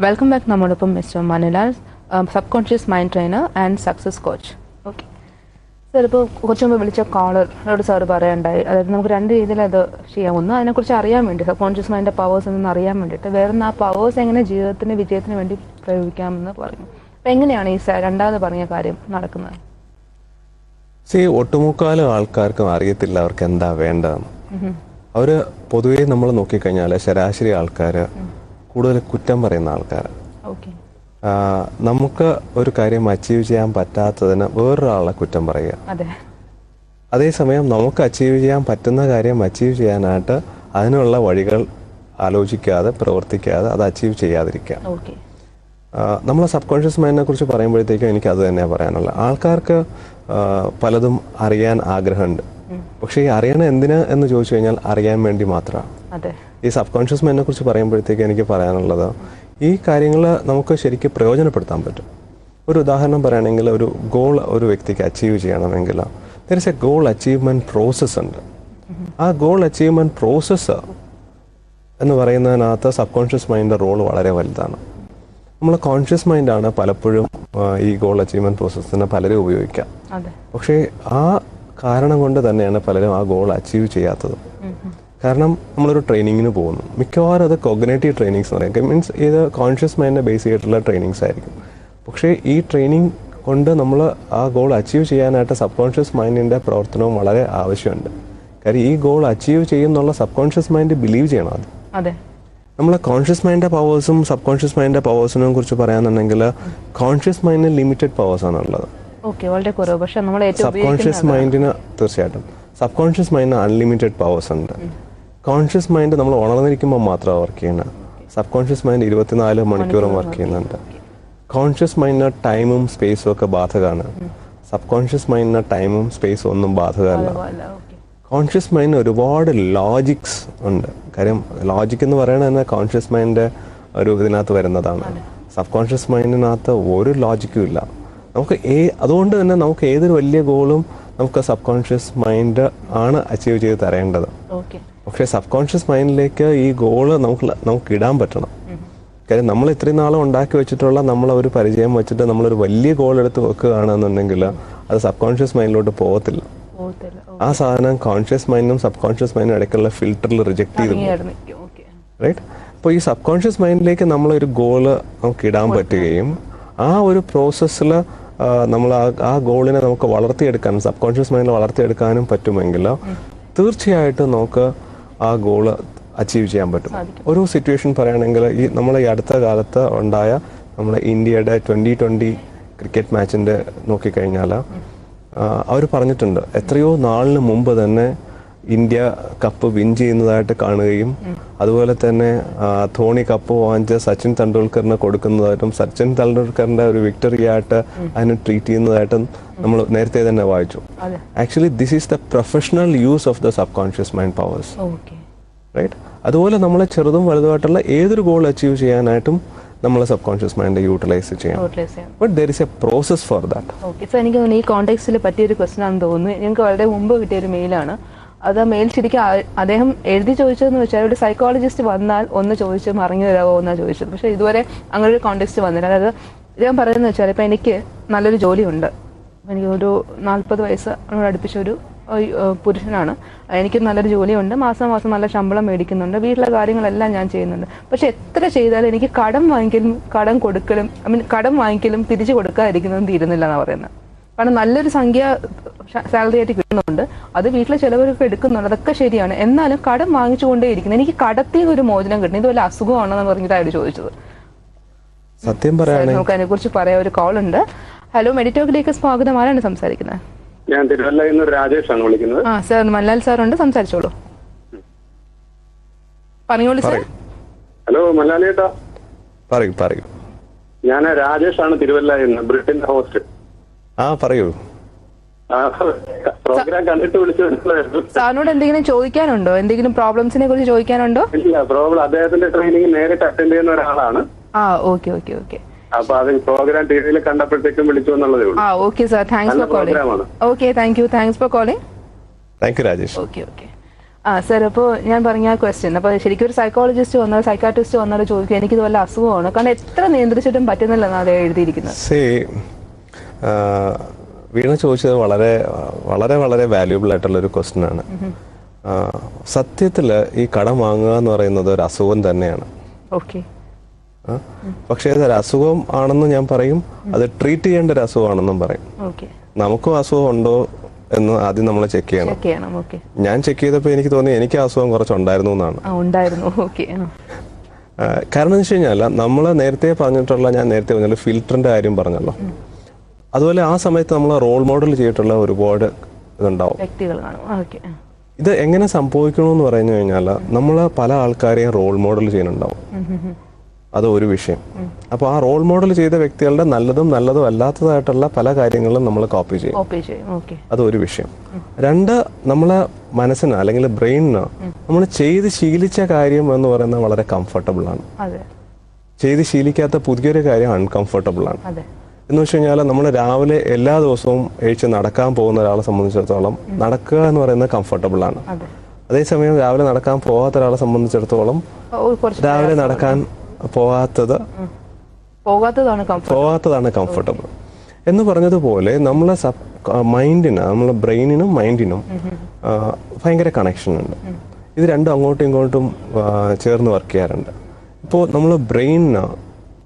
Welcome back. നമ്മോടൊപ്പം mister Manilal, subconscious mind trainer and success coach. Okay sir, ഇപ്പോൾ കുറച്ച് മുമ്പ് വിളിച്ച കോളറോട് സാർ പറയുണ്ടായി, അതായത് നമുക്ക് രണ്ട് രീതിയിൽ അത് ചെയ്യാം. ഒന്ന് അതിനെക്കുറിച്ച് അറിയാൻ വേണ്ടി, സബ് കോൺഷ്യസ് മൈൻഡിൻ്റെ പവേഴ്സ് എന്നൊന്ന് അറിയാൻ വേണ്ടിയിട്ട്, വേറൊന്ന് ആ പവേഴ്സ് എങ്ങനെ ജീവിതത്തിന് വിജയത്തിന് വേണ്ടി പ്രയോഗിക്കാമെന്ന് പറഞ്ഞു. അപ്പം എങ്ങനെയാണ് ഈ രണ്ടാമത് പറഞ്ഞ കാര്യം നടക്കുന്നത്? ഒട്ടുമുക്കാലും ആൾക്കാർക്കും അറിയത്തില്ല അവർക്ക് എന്താ വേണ്ടതെന്ന്. അവര് പൊതുവേ നമ്മൾ നോക്കിക്കഴിഞ്ഞാൽ ശരാശരി ആൾക്കാർ കൂടുതൽ കുറ്റം പറയുന്ന ആൾക്കാർ. നമുക്ക് ഒരു കാര്യം അച്ചീവ് ചെയ്യാൻ പറ്റാത്തതിന് വേറൊരാളെ കുറ്റം പറയുക. അതേസമയം നമുക്ക് അച്ചീവ് ചെയ്യാൻ പറ്റുന്ന കാര്യം അച്ചീവ് ചെയ്യാനായിട്ട് അതിനുള്ള വഴികൾ ആലോചിക്കാതെ പ്രവർത്തിക്കാതെ അത് അച്ചീവ് ചെയ്യാതിരിക്കുക. നമ്മൾ സബ് കോൺഷ്യസ് മൈൻഡിനെ കുറിച്ച് പറയുമ്പോഴത്തേക്കും എനിക്ക് അത് തന്നെയാണ് പറയാനുള്ളത്. ആൾക്കാർക്ക് പലതും അറിയാൻ ആഗ്രഹമുണ്ട്, പക്ഷെ ഈ അറിയണം എന്തിനാ എന്ന് ചോദിച്ചു കഴിഞ്ഞാൽ അറിയാൻ വേണ്ടി മാത്രമാണ്. ഈ സബ് കോൺഷ്യസ് മൈൻഡിനെ കുറിച്ച് പറയുമ്പോഴത്തേക്ക് എനിക്ക് പറയാനുള്ളത്, ഈ കാര്യങ്ങൾ നമുക്ക് ശരിക്കും പ്രയോജനപ്പെടുത്താൻ പറ്റും. ഒരു ഉദാഹരണം പറയുകയാണെങ്കിൽ, ഒരു ഗോൾ ഒരു വ്യക്തിക്ക് അച്ചീവ് ചെയ്യണമെങ്കിൽ there is A goal achievement process ഉണ്ട്. ആ ഗോൾ അച്ചീവ്മെന്റ് പ്രോസസ്സ് എന്ന് പറയുന്നതിനകത്ത് സബ് കോൺഷ്യസ് മൈൻഡിന്റെ റോൾ വളരെ വലുതാണ്. നമ്മൾ കോൺഷ്യസ് മൈൻഡാണ് പലപ്പോഴും ഈ ഗോൾ അച്ചീവ്മെന്റ് പ്രോസസ്സിനെ പലരും ഉപയോഗിക്കാം. പക്ഷേ ആ കാരണം കൊണ്ട് തന്നെയാണ് പലരും ആ ഗോൾ അച്ചീവ് ചെയ്യാത്തത്. കാരണം നമ്മളൊരു ട്രെയിനിങ്ങിന് പോകുന്നു, മിക്കവാറും അത് കോഗ്നേറ്റീവ് ട്രെയിനിങ്സ് എന്ന് പറയും. മീൻസ് ഇത് കോൺഷ്യസ് മൈൻഡിനെ ബേസ് ചെയ്തിട്ടുള്ള ട്രെയിനിങ്സ് ആയിരിക്കും. പക്ഷേ ഈ ട്രെയിനിങ് കൊണ്ട് നമ്മൾ ആ ഗോൾ അച്ചീവ് ചെയ്യാനായിട്ട് സബ് കോൺഷ്യസ് മൈൻഡിൻ്റെ പ്രവർത്തനവും വളരെ ആവശ്യമുണ്ട്. കാര്യം ഈ ഗോൾ അച്ചീവ് ചെയ്യുന്നുള്ള സബ് കോൺഷ്യസ് മൈൻഡ് ബിലീവ് ചെയ്യണം. അത് നമ്മൾ കോൺഷ്യസ് മൈൻഡിൻ്റെ പവേഴ്സും സബ് കോൺഷ്യസ് മൈൻഡിൻ്റെ പവേഴ്സിനെ കുറിച്ച് പറയാന്നുണ്ടെങ്കിൽ, കോൺഷ്യസ് മൈൻഡിന് ലിമിറ്റഡ് പവേഴ്സാണ് ഉള്ളത്. സബ് കോൺഷ്യസ് മൈൻഡിന് തീർച്ചയായിട്ടും സബ് കോൺഷ്യസ് മൈൻഡിന് അൺലിമിറ്റഡ് പവേഴ്സ് ഉണ്ട്. കോൺഷ്യസ് മൈൻഡ് നമ്മൾ ഉണർന്നിരിക്കുമ്പോൾ മാത്രമാണ് വർക്ക് ചെയ്യുന്നത്. സബ് കോൺഷ്യസ് മൈൻഡ് 24 മണിക്കൂറും വർക്ക് ചെയ്യുന്നുണ്ട്. കോൺഷ്യസ് മൈൻഡിന് ടൈമും സ്പേസും ഒക്കെ ബാധകമാണ്. സബ് കോൺഷ്യസ് മൈൻഡിന് ടൈമും സ്പേസും ഒന്നും ബാധകമല്ല. കോൺഷ്യസ് മൈൻഡിന് ഒരുപാട് ലോജിക്സ് ഉണ്ട്. കാര്യം ലോജിക് എന്ന് പറയുന്നത് തന്നെ കോൺഷ്യസ് മൈൻഡിൻ്റെ ഒരു ഇതിനകത്ത് വരുന്നതാണ്. സബ് കോൺഷ്യസ് മൈൻഡിനകത്ത് ഒരു ലോജിക്കും ഇല്ല. നമുക്ക് അതുകൊണ്ട് തന്നെ നമുക്ക് ഏതൊരു വലിയ ഗോളും നമുക്ക് സബ് കോൺഷ്യസ് മൈൻഡ് ആണ് അച്ചീവ് ചെയ്ത് തരേണ്ടത്. പക്ഷേ സബ് കോൺഷ്യസ് മൈൻഡിലേക്ക് ഈ ഗോള് നമുക്ക് ഇടാൻ പറ്റണം. കാര്യം നമ്മൾ ഇത്രയും നാളും ഉണ്ടാക്കി വെച്ചിട്ടുള്ള നമ്മളൊരു പരിചയം വെച്ചിട്ട് നമ്മളൊരു വലിയ ഗോൾ എടുത്ത് വെക്കുകയാണെന്നുണ്ടെങ്കിൽ അത് സബ് കോൺഷ്യസ് മൈൻഡിലോട്ട് പോകത്തില്ല. ആ സാധനം കോൺഷ്യസ് മൈൻഡും സബ് കോൺഷ്യസ് മൈൻഡും ഇടയ്ക്കുള്ള ഫിൽറ്ററിൽ റിജക്ട് ചെയ്തു, റൈറ്റ്? അപ്പോൾ ഈ സബ് കോൺഷ്യസ് മൈൻഡിലേക്ക് നമ്മളൊരു ഗോള് നമുക്ക് ഇടാൻ പറ്റുകയും ആ ഒരു പ്രോസസ്സിൽ നമ്മൾ ആ ഗോളിനെ നമുക്ക് വളർത്തിയെടുക്കാനും സബ് കോൺഷ്യസ് മൈൻഡിൽ വളർത്തിയെടുക്കാനും പറ്റുമെങ്കിൽ തീർച്ചയായിട്ടും നമുക്ക് ആ ഗോള് അച്ചീവ് ചെയ്യാൻ പറ്റും. ഒരു സിറ്റുവേഷൻ പറയുകയാണെങ്കിൽ, നമ്മൾ ഈ അടുത്ത കാലത്ത് ഉണ്ടായ നമ്മുടെ ഇന്ത്യയുടെ 2020 ക്രിക്കറ്റ് മാച്ചിൻ്റെ നോക്കിക്കഴിഞ്ഞാൽ അവർ പറഞ്ഞിട്ടുണ്ട്, എത്രയോ നാളിന് മുമ്പ് തന്നെ ഇന്ത്യ കപ്പ് വിൻ ചെയ്യുന്നതായിട്ട് കാണുകയും അതുപോലെ തന്നെ ധോണി കപ്പ് വാങ്ങിച്ച് സച്ചിൻ തെണ്ടുൽക്കറിന് കൊടുക്കുന്നതായിട്ടും സച്ചിൻ തെണ്ടുൽക്കറിന്റെ ഒരു വിക്ടറി ആയിട്ട് അതിനെ ട്രീറ്റ് ചെയ്യുന്നതായിട്ടും നമ്മൾ നേരത്തെ തന്നെ വായിച്ചു. Actually this is the professional use of the subconscious mind powers, right? അതുപോലെ നമ്മൾ ചെറുതും വലുതുമായിട്ടുള്ള ഏതൊരു ഗോൾ അച്ചീവ് ചെയ്യാനായിട്ടും നമ്മൾ സബ് കോൺഷ്യസ് മൈൻഡ് യൂട്ടിലൈസ് ചെയ്യണം. But there is a process for that. Okay sir, എനിക്ക് ഈ കോണ്ടെക്സ്റ്റിൽ പറ്റിയൊരു ക്വസ്റ്റൻ ആണെന്ന് തോന്നുന്നു. ഞങ്ങൾക്ക് വളരെ മുമ്പ് കിട്ടിയൊരു മെയിലാണ്. അത് ആ മെയിൽ ശരിക്കും അദ്ദേഹം എഴുതി ചോദിച്ചതെന്ന് വെച്ചാൽ ഒരു സൈക്കോളജിസ്റ്റ് വന്നാൽ ഒന്ന് ചോദിച്ച് മറിഞ്ഞു തരാമോ എന്നാണ് ചോദിച്ചത്. പക്ഷേ ഇതുവരെ അങ്ങനെ ഒരു കോണ്ടെക്സ്റ്റ് വന്നില്ല. അതായത് ഇദ്ദേഹം പറയുന്നത് വെച്ചാൽ, ഇപ്പം എനിക്ക് നല്ലൊരു ജോലിയുണ്ട്, എനിക്ക് ഒരു 40 വയസ്സ് അടുപ്പിച്ചൊരു പുരുഷനാണ്, എനിക്ക് നല്ലൊരു ജോലിയുണ്ട്, മാസം മാസം നല്ല ശമ്പളം മേടിക്കുന്നുണ്ട്, വീട്ടിലെ കാര്യങ്ങളെല്ലാം ഞാൻ ചെയ്യുന്നുണ്ട്. പക്ഷെ എത്ര ചെയ്താലും എനിക്ക് കടം വാങ്ങിക്കലും കടം വാങ്ങിക്കലും തിരിച്ചു കൊടുക്കാതിരിക്കുന്നതും തീരുന്നില്ല എന്നാണ് പറയുന്നത്. കാരണം നല്ലൊരു സംഖ്യ സാലറി ആയിട്ട് കിട്ടുന്നുണ്ട്, അത് വീട്ടിലെ ചിലവരൊക്കെ എടുക്കുന്നുണ്ട്, അതൊക്കെ ശരിയാണ്. എന്നാലും കടം വാങ്ങിച്ചുകൊണ്ടേ ഇരിക്കുന്നത്, എനിക്ക് കടത്തിൽ ഒരു മോചനം കിട്ടുന്നത്, ഇത് വല്ല അസുഖമാണെന്ന് പറഞ്ഞിട്ടാണ് ചോദിച്ചത്. സത്യം പറയുകയാണെങ്കിൽ നമുക്ക് അതിനെ കുറിച്ച് പറയാൻ ഒരു കോൾ ഉണ്ട്. ഹലോ, മെഡിറ്റോക്കിലേക്ക് സ്വാഗതം. ആരാണ് സംസാരിക്കുന്നത്? ഞാൻ തിരുവല്ലയിൽ നിന്ന് രാജേഷാണ് വിളിക്കുന്നത്. സാർ, മല്ലാൽ സാറുണ്ട്, സംസാരിച്ചോളൂ. പറഞ്ഞോളൂ സാർ. ഹലോ മല്ലാലേട്ടാ. പറയൂ. ഞാൻ രാജേഷാണ്, തിരുവല്ലയിൽ നിന്ന്, ബ്രിട്ടന്റെ ഹോസ്റ്റ്. പറയൂ. പ്രോഗ്രാം കണ്ടിട്ട് വിളിച്ചു. സാറിനോട് എന്തെങ്കിലും ചോദിക്കാനുണ്ടോ? എന്തെങ്കിലും പ്രോബ്ലംസിനെ കുറിച്ച് ചോദിക്കാനുണ്ടോ? ഇല്ല, പ്രോബ്ലം അദ്ദേഹത്തിന്റെ ട്രെയിനിങ് നേരിട്ട് അറ്റൻഡ് ചെയ്യുന്ന ഒരാളാണ്. ഓക്കെ. അപ്പൊ അത് പ്രോഗ്രാം ടിവിയിൽ കണ്ടപ്പോഴത്തേക്കും വിളിച്ചു എന്നുള്ളതേ ഉള്ളൂ. Okay sir, thanks for calling. Okay, thanks for calling. Thank you Rajesh. Okay. Sir, അപ്പോൾ ഞാൻ പറഞ്ഞ ആ ക്വസ്റ്റ്യൻ, അപ്പോൾ ശരിക്കും ഒരു സൈക്കോളജിസ്റ്റ് വന്നാൽ സൈക്കാട്രിസ്റ്റ് വന്നാൽ ചോദിക്കും എനിക്കിത് വല്ല അസുഖമാണ്, കാരണം എത്ര നിയന്ത്രിച്ചിട്ടും പറ്റുന്നില്ലെന്നാണ് അത് എഴുതിയിരിക്കുന്നത്. വീണ ചോദിച്ചത് വളരെ വളരെ വളരെ വാല്യൂബിൾ ആയിട്ടുള്ളൊരു ക്വസ്റ്റ്യൻ ആണ്. സത്യത്തിൽ ഈ കടം വാങ്ങുക എന്ന് പറയുന്നത് ഒരു അസുഖം തന്നെയാണ്. ഓക്കെ. പക്ഷേ അതൊരു അസുഖം ആണെന്ന് ഞാൻ പറയും, അത് ട്രീറ്റ് ചെയ്യേണ്ട ഒരു അസുഖമാണെന്നും പറയും. നമുക്കും അസുഖം ഉണ്ടോ എന്ന് ആദ്യം നമ്മൾ ചെക്ക് ചെയ്യണം. ഞാൻ ചെക്ക് ചെയ്തപ്പോൾ എനിക്ക് തോന്നി എനിക്ക് അസുഖം കുറച്ചുണ്ടായിരുന്നു എന്നാണ്. കാരണം എന്ന് വെച്ച് കഴിഞ്ഞാൽ നമ്മൾ നേരത്തെ പറഞ്ഞിട്ടുള്ള, ഞാൻ നേരത്തെ പറഞ്ഞല്ലോ ഫിൽറ്ററിന്റെ കാര്യം പറഞ്ഞല്ലോ, അതുപോലെ ആ സമയത്ത് നമ്മൾ റോൾ മോഡൽ ചെയ്തിട്ടുള്ള ഒരുപാട് ഇതുണ്ടാവും. ഇത് എങ്ങനെ സംഭവിക്കണമെന്ന് പറഞ്ഞു കഴിഞ്ഞാൽ നമ്മൾ പല ആൾക്കാരെയും റോൾ മോഡൽ ചെയ്യുന്നുണ്ടാവും. അത് ഒരു വിഷയം. അപ്പോൾ ആ റോൾ മോഡൽ ചെയ്ത വ്യക്തികളുടെ നല്ലതും അല്ലാത്തതായിട്ടുള്ള പല കാര്യങ്ങളും നമ്മൾ കോപ്പി ചെയ്യും. അതൊരു വിഷയം. രണ്ട്, നമ്മളെ മനസ്സിന് അല്ലെങ്കിൽ ബ്രെയിനിന് നമ്മൾ ചെയ്ത് ശീലിച്ച കാര്യം എന്ന് പറയുന്നത് വളരെ കംഫർട്ടബിൾ ആണ്. ചെയ്ത് ശീലിക്കാത്ത പുതിയൊരു കാര്യം അൺകംഫർട്ടബിൾ ആണ്. എന്ന് വെച്ച് കഴിഞ്ഞാൽ നമ്മൾ രാവിലെ എല്ലാ ദിവസവും എഴുച്ച് നടക്കാൻ പോകുന്ന ഒരാളെ സംബന്ധിച്ചിടത്തോളം നടക്കുക എന്ന് പറയുന്നത് കംഫർട്ടബിൾ ആണ്. അതേസമയം രാവിലെ നടക്കാൻ പോകാത്ത ഒരാളെ സംബന്ധിച്ചിടത്തോളം രാവിലെ നടക്കാൻ പോകാത്തതാണ് കംഫർട്ടബിൾ. എന്ന് പറഞ്ഞതുപോലെ നമ്മളെ മൈൻഡിന്, നമ്മളെ ബ്രെയിനിനും മൈൻഡിനും ഭയങ്കര കണക്ഷൻ ഉണ്ട്. ഇത് രണ്ടും അങ്ങോട്ടും ഇങ്ങോട്ടും ചേർന്ന് വർക്ക് ചെയ്യാറുണ്ട്. ഇപ്പോൾ നമ്മൾ ബ്രെയിനിന്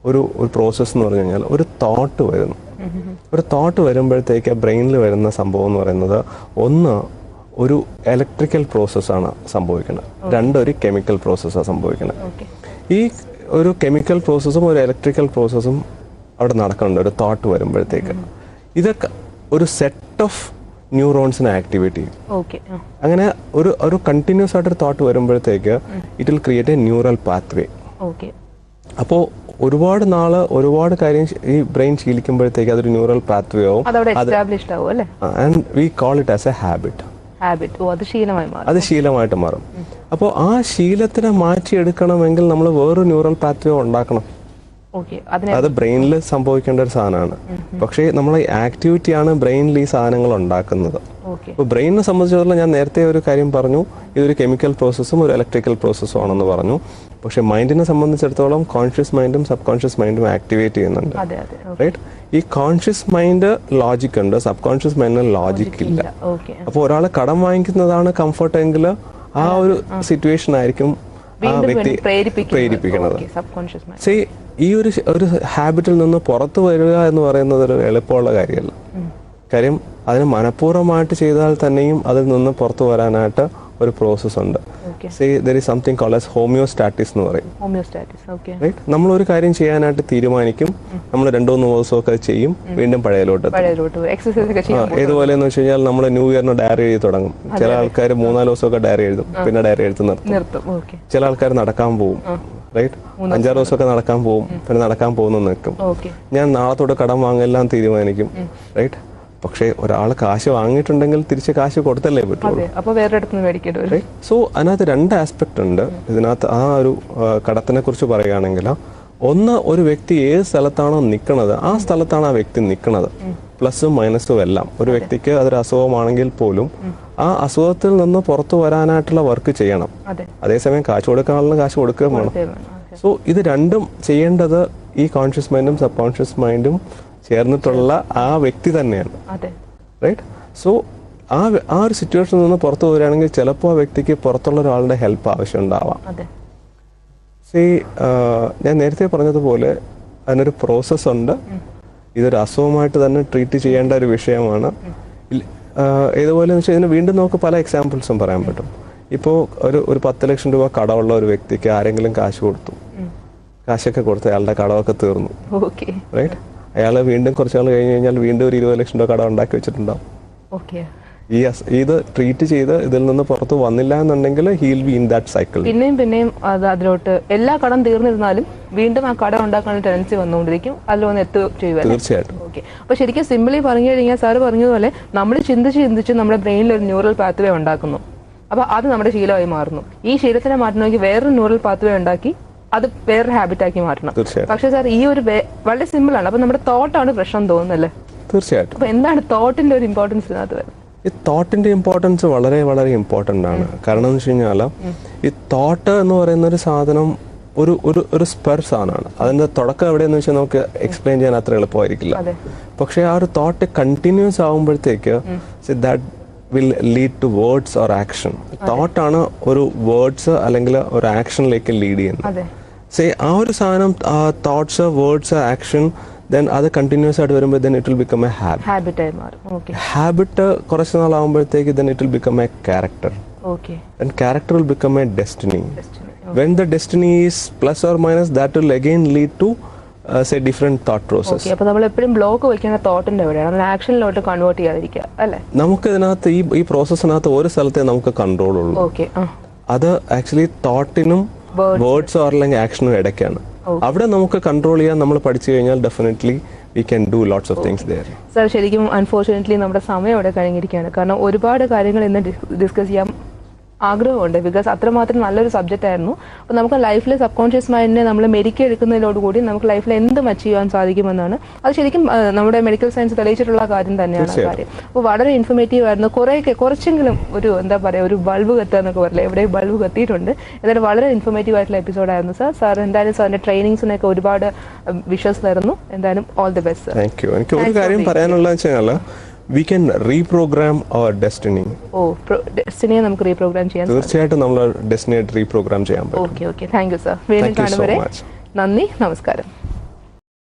ഒരു പ്രോസസ്സ് എന്ന് പറഞ്ഞു കഴിഞ്ഞാൽ ഒരു തോട്ട് വരുന്നു. ഒരു തോട്ട് വരുമ്പോഴത്തേക്ക് ബ്രെയിനിൽ വരുന്ന സംഭവം എന്ന് പറയുന്നത് ഒന്ന് ഒരു ഇലക്ട്രിക്കൽ പ്രോസസ്സാണ് സംഭവിക്കുന്നത്, രണ്ട് ഒരു കെമിക്കൽ പ്രോസസ്സാണ് സംഭവിക്കുന്നത്. ഈ ഒരു കെമിക്കൽ പ്രോസസ്സും ഒരു ഇലക്ട്രിക്കൽ പ്രോസസ്സും അവിടെ നടക്കുന്നുണ്ട് ഒരു തോട്ട് വരുമ്പോഴത്തേക്ക്. ഇതൊക്കെ ഒരു സെറ്റ് ഓഫ് ന്യൂറോൺസിനെ ആക്ടിവേറ്റ് ചെയ്യും. അങ്ങനെ ഒരു കണ്ടിന്യൂസ് ആയിട്ടൊരു തോട്ട് വരുമ്പോഴത്തേക്ക് it will create A neural pathway. അപ്പോൾ ഒരുപാട് നാള് ഒരുപാട് കാര്യം ഈ ബ്രെയിൻ ശീലിക്കുമ്പോഴത്തേക്ക് അതൊരു ന്യൂറൽ പാത്വേ ആവും. And we call it as A habit. അത് ശീലമായിട്ട് മാറും. അപ്പോൾ ആ ശീലത്തിനെ മാറ്റിയെടുക്കണമെങ്കിൽ നമ്മൾ വേറൊരു ന്യൂറൽ പാത്വേ ഉണ്ടാക്കണം. അത് ബ്രെയിനിൽ സംഭവിക്കേണ്ട ഒരു സാധനമാണ്. പക്ഷേ നമ്മളെ ആക്ടിവിറ്റിയാണ് ബ്രെയിനിൽ ഈ സാധനങ്ങൾ ഉണ്ടാക്കുന്നത്. അപ്പോൾ ബ്രെയിനിനെ സംബന്ധിച്ചിടത്തോളം ഞാൻ നേരത്തെ ഒരു കാര്യം പറഞ്ഞു, ഇതൊരു കെമിക്കൽ പ്രോസസ്സും ഒരു ഇലക്ട്രിക്കൽ പ്രോസസ്സും ആണെന്ന് പറഞ്ഞു. പക്ഷെ മൈൻഡിനെ സംബന്ധിച്ചിടത്തോളം കോൺഷ്യസ് മൈൻഡും സബ് കോൺഷ്യസ് മൈൻഡും ആക്ടിവേറ്റ് ചെയ്യുന്നുണ്ട്. റൈറ്റ്? ഈ കോൺഷ്യസ് മൈൻഡ് ലോജിക് ഉണ്ട്, സബ് കോൺഷ്യസ് മൈൻഡിന് ലോജിക് ഇല്ല. അപ്പോൾ ഒരാൾ കടം വാങ്ങിക്കുന്നതാണ് കംഫർട്ട് എങ്കിൽ ആ ഒരു സിറ്റുവേഷൻ ആയിരിക്കും ആ വ്യക്തി പ്രേരിപ്പിക്കുന്നത്. ഈ ഒരു ഹാബിറ്റിൽ നിന്ന് പുറത്തു വരിക എന്ന് പറയുന്നത് ഒരു എളുപ്പമുള്ള കാര്യമല്ല. കാര്യം അതിന് മനഃപൂർവ്വമായിട്ട് ചെയ്താൽ തന്നെയും അതിൽ നിന്ന് പുറത്തു വരാനായിട്ട് ഒരു പ്രോസസ് ഉണ്ട്. there is something called as homeostasis എന്ന് പറയും. റൈറ്റ്? നമ്മളൊരു കാര്യം ചെയ്യാനായിട്ട് തീരുമാനിക്കും, നമ്മൾ 2-3 ദിവസമൊക്കെ ചെയ്യും, വീണ്ടും പഴയലോട്ട്. ഏതുപോലെ എന്ന് വെച്ച് കഴിഞ്ഞാൽ നമ്മൾ ന്യൂ ഇയറിന് ഡയറി എഴുതി തുടങ്ങും. ചില ആൾക്കാർ 3-4 ദിവസമൊക്കെ ഡയറി എഴുതും, പിന്നെ ഡയറി എഴുത്ത് നിർത്തും. ചില ആൾക്കാർ നടക്കാൻ പോകും. റൈറ്റ്? 5-6 ദിവസമൊക്കെ നടക്കാൻ പോകും, പിന്നെ നടക്കാൻ പോകുന്നു നിൽക്കും. ഞാൻ നാളത്തോടെ കടം വാങ്ങെല്ലാം തീരുമാനിക്കും. റൈറ്റ്? പക്ഷേ ഒരാൾ കാശ് വാങ്ങിയിട്ടുണ്ടെങ്കിൽ തിരിച്ച് കാശ് കൊടുത്തല്ലേ പറ്റുള്ളൂ. സോ അതിനകത്ത് 2 ആസ്പെക്ട് ഉണ്ട് ഇതിനകത്ത്. ആ ഒരു കടത്തിനെ കുറിച്ച് പറയുകയാണെങ്കിൽ, ഒന്ന്, ഒരു വ്യക്തി ഏത് സ്ഥലത്താണോ നിൽക്കുന്നത് ആ സ്ഥലത്താണ് ആ വ്യക്തി നിൽക്കുന്നത്. പ്ലസും മൈനസും എല്ലാം. ഒരു വ്യക്തിക്ക് അതൊരു അസുഖമാണെങ്കിൽ പോലും ആ അസുഖത്തിൽ നിന്ന് പുറത്തു വരാനായിട്ടുള്ള വർക്ക് ചെയ്യണം. അതേസമയം കാശ് കൊടുക്കാനുള്ള കാശ് കൊടുക്കുകയും വേണം. സോ ഇത് രണ്ടും ചെയ്യേണ്ടത് ഈ കോൺഷ്യസ് മൈൻഡും സബ് കോൺഷ്യസ് മൈൻഡും ചേർന്നിട്ടുള്ള ആ വ്യക്തി തന്നെയാണ്. റൈറ്റ്? സോ ആ ഒരു സിറ്റുവേഷനിൽ നിന്ന് പുറത്തു വരികയാണെങ്കിൽ ചിലപ്പോൾ ആ വ്യക്തിക്ക് പുറത്തുള്ള ഒരാളുടെ ഹെൽപ്പ് ആവശ്യം ഉണ്ടാവാം. ഞാൻ നേരത്തെ പറഞ്ഞതുപോലെ അതിനൊരു പ്രോസസ് ഉണ്ട്. ഇതൊരു അസുഖമായിട്ട് തന്നെ ട്രീറ്റ് ചെയ്യേണ്ട ഒരു വിഷയമാണ്. ഏതുപോലെ വെച്ചാൽ ഇതിന് വീണ്ടും നമുക്ക് പല എക്സാമ്പിൾസും പറയാൻ പറ്റും. ഇപ്പോൾ ഒരു 10 ലക്ഷം രൂപ കടമുള്ള ഒരു വ്യക്തിക്ക് ആരെങ്കിലും കാശ് കൊടുത്തു, കാശൊക്കെ കൊടുത്ത് അയാളുടെ കടമൊക്കെ തീർന്നു. റൈറ്റ്? അയാൾ വീണ്ടും കുറച്ച് നാൾ കഴിഞ്ഞ് കഴിഞ്ഞാൽ വീണ്ടും ഒരു 20 ലക്ഷം രൂപ കടം ഉണ്ടാക്കി വെച്ചിട്ടുണ്ടാവും. ഇത് ട്രീറ്റ് ചെയ്ത് ഇതിൽ നിന്ന് പുറത്ത് വന്നില്ല എന്നുണ്ടെങ്കിൽ he'll be in that cycle. പിന്നെയും അതിലോട്ട് എല്ലാ കടം തീർന്നിരുന്നാലും വീണ്ടും ആ കടം ഉണ്ടാക്കാനുള്ള ടെൻഡൻസി വന്നുകൊണ്ടിരിക്കും. അതിലൊന്ന് തീർച്ചയായിട്ടും. അപ്പൊ ശരിക്കും സിമ്പിളി പറഞ്ഞു കഴിഞ്ഞാൽ സാറ് പറഞ്ഞതുപോലെ നമ്മൾ ചിന്തിച്ച് നമ്മുടെ ബ്രെയിനിൽ ഒരു ന്യൂറൽ പാത്വേ ഉണ്ടാക്കുന്നു. അപ്പൊ അത് നമ്മുടെ ശീലമായി മാറുന്നു. ഈ ശീലത്തിനെ മാറ്റണമെങ്കിൽ വേറൊരു ന്യൂറൽ പാത്വേ ഉണ്ടാക്കി അത് വേറൊരു ഹാബിറ്റാക്കി മാറ്റണം. പക്ഷെ സാർ ഈ ഒരു വളരെ സിമ്പിൾ ആണ്. അപ്പൊ നമ്മുടെ തോട്ടാണ് പ്രശ്നം തോന്നുന്നല്ലേ? തീർച്ചയായിട്ടും. അപ്പൊ എന്താണ് തോട്ടിന്റെ ഒരു ഇമ്പോർട്ടൻസ് ഇതിനകത്ത് വരുന്നത്? ഈ തോട്ടിന്റെ ഇമ്പോർട്ടൻസ് വളരെ വളരെ ഇമ്പോർട്ടൻ്റ് ആണ്. കാരണം എന്ന് വെച്ച് കഴിഞ്ഞാൽ ഈ തോട്ട് എന്ന് പറയുന്ന ഒരു സാധനം ഒരു ഒരു ഒരു സ്പെർ സാധനമാണ്. അതിന്റെ തുടക്കം എവിടെയെന്ന് വെച്ചാൽ നമുക്ക് എക്സ്പ്ലെയിൻ ചെയ്യാൻ അത്ര എളുപ്പമായിരിക്കില്ല. പക്ഷെ ആ ഒരു തോട്ട് കണ്ടിന്യൂസ് ആകുമ്പോഴത്തേക്ക് that will lead to words or action. തോട്ടാണ് ഒരു വേർഡ്സ് അല്ലെങ്കിൽ ഒരു ആക്ഷനിലേക്ക് ലീഡ് ചെയ്യുന്നത്. ആ ഒരു സാധനം തോട്ട്സ് വേർഡ്സ് ആക്ഷൻ then അത് കണ്ടിന്യൂസ് ആയിട്ട് വരുമ്പോൾ then it will become a habit. Habit കുറച്ച് നാളാകുമ്പോഴത്തേക്ക് then it will become a character. And character will become a destiny. When the destiny is plus or minus, that will again lead to say different thought process. അപ്പോൾ നമ്മൾ എപ്പോഴും block വെക്കുന്ന തോട്ടിന്റെ എവിടെയാണ് ആക്ഷനിലോട്ട് convert ചെയ്യാതിരിക്കുക അല്ലേ? നമുക്ക് ഇതിനകത്ത് ഈ പ്രോസസ്സിനകത്ത് ഒരു സ്ഥലത്തെ നമുക്ക് കൺട്രോൾ ഉള്ളൂ. അത് ആക്ച്വലി തോട്ടിനും വേർഡ്സോ അല്ലെങ്കിൽ ആക്ഷനും ഇടയ്ക്കാണ്. അവിടെ നമുക്ക് കൺട്രോൾ ചെയ്യാൻ നമ്മൾ പഠിച്ചു കഴിഞ്ഞാൽ definitely we can do lots of things there. Sir ശരിക്കും അൺഫോർച്ചുനേറ്റ്ലി നമ്മുടെ സമയം അവിടെ കഴിഞ്ഞിരിക്കുകയാണ്. കാരണം ഒരുപാട് കാര്യങ്ങൾ ഇന്ന് ഡിസ്കസ് ചെയ്യാൻ ആഗ്രഹമുണ്ട്. ബിക്കോസ് അത്രമാത്രം നല്ലൊരു സബ്ജക്റ്റ് ആയിരുന്നു. അപ്പോൾ നമുക്ക് ലൈഫിൽ സബ് കോൺഷ്യസ് മൈൻഡിനെ നമ്മൾ മെഡിക്കൽ എടുക്കുന്നതിനോടുകൂടി നമുക്ക് ലൈഫിൽ എന്തും അച്ചീവ് ചെയ്യാൻ സാധിക്കുമെന്നാണ്. അത് ശരിക്കും നമ്മുടെ മെഡിക്കൽ സയൻസ് തെളിയിച്ചിട്ടുള്ള കാര്യം തന്നെയാണ് ആ കാര്യം. അപ്പോൾ വളരെ ഇൻഫോർമേറ്റീവ് ആയിരുന്നു. കുറച്ചെങ്കിലും ഒരു എന്താ പറയുക ഒരു ബൾബ് കത്തുക എന്നൊക്കെ പറയില്ല, എവിടെ ബൾബ് കത്തിയിട്ടുണ്ട്. എന്തായാലും വളരെ ഇൻഫോർമേറ്റീവ് ആയിട്ടുള്ള എപ്പിസോഡായിരുന്നു സാർ. സാർ എന്തായാലും സാറിന്റെ ട്രെയിനിങ്സിനൊക്കെ ഒരുപാട് വിഷസ് തരുന്നു. എന്തായാലും all the best sir. Thank you. എനിക്ക് ഒരു കാര്യം പറയാനുള്ളത് വെച്ചാൽ we can reprogram our destiny. ഡെസ്റ്റിനിയെ നമുക്ക് റീപ്രോഗ്രാം ചെയ്യാൻ തീർച്ചയായിട്ടും നമ്മൾ ഡെസ്റ്റിനി റീപ്രോഗ്രാം ചെയ്യാൻ പറ്റും. Okay thank you sir. വീണ്ടും കാണുവരെ നന്ദി, നമസ്കാരം.